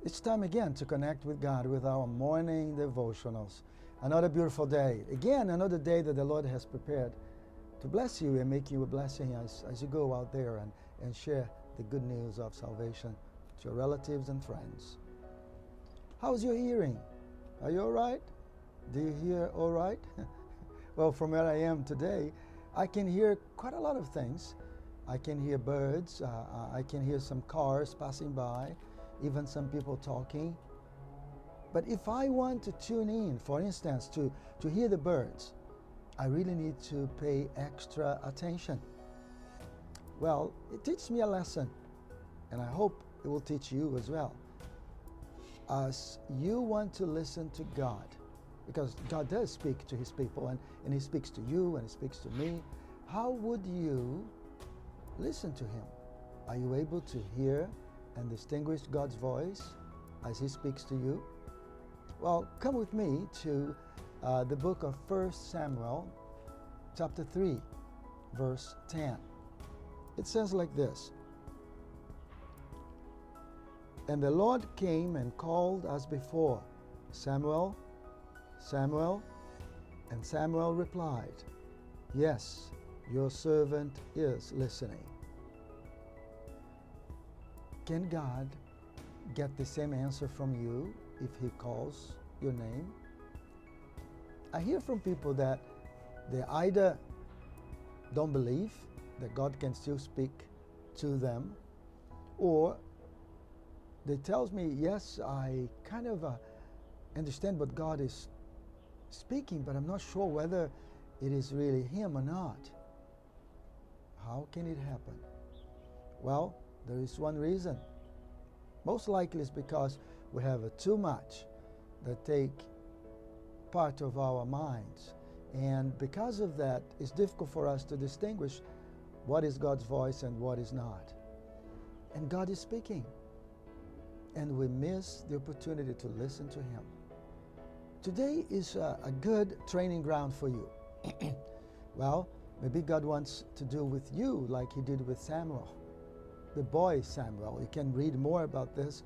It's time again to connect with God with our morning devotionals. Another beautiful day. Again, another day that the Lord has prepared to bless you and make you a blessing as you go out there and share the good news of salvation to your relatives and friends. How's your hearing? Are you all right? Do you hear all right? Well, from where I am today, I can hear quite a lot of things. I can hear birds. I can hear some cars passing by, even some people talking. But if I want to tune in, for instance, to hear the birds, I really need to pay extra attention. Well, it teaches me a lesson, and I hope it will teach you as well. As you want to listen to God, because God does speak to His people, and He speaks to you, and He speaks to me, how would you listen to Him? Are you able to hear and distinguish God's voice as He speaks to you? Well, come with me to the book of 1 Samuel, chapter 3, verse 10. It says like this: "And the Lord came and called as before, Samuel, Samuel, and Samuel replied, Yes, your servant is listening." Can God get the same answer from you if He calls your name? I hear from people that they either don't believe that God can still speak to them, or they tells me, yes, I kind of understand what God is speaking, but I'm not sure whether it is really Him or not. How can it happen? Well, there is one reason. Most likely it's because we have too much that take part of our minds. And because of that, it's difficult for us to distinguish what is God's voice and what is not. And God is speaking, and we miss the opportunity to listen to Him. Today is a good training ground for you. Well, maybe God wants to do with you like He did with Samuel, the boy Samuel. You can read more about this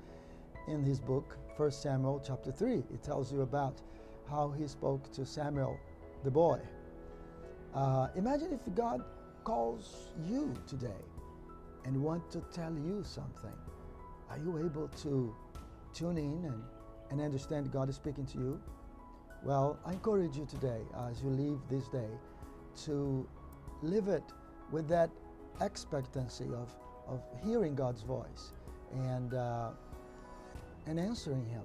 in his book, 1 Samuel chapter 3. It tells you about how he spoke to Samuel, the boy. Imagine if God calls you today and wants to tell you something. Are you able to tune in and understand God is speaking to you? Well, I encourage you today, as you leave this day, to live it with that expectancy of hearing God's voice and answering Him,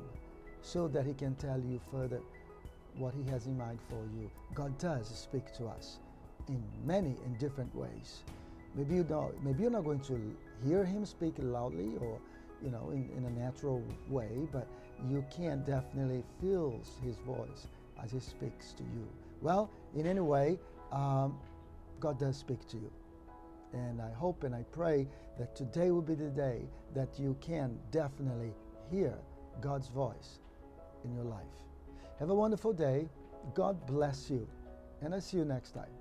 so that He can tell you further what He has in mind for you. God does speak to us in many and different ways. Maybe you're not going to hear Him speak loudly or in a natural way, but you can definitely feel His voice as He speaks to you. Well, in any way, God does speak to you. And I hope and I pray that today will be the day that you can definitely hear God's voice in your life. Have a wonderful day. God bless you. And I'll see you next time.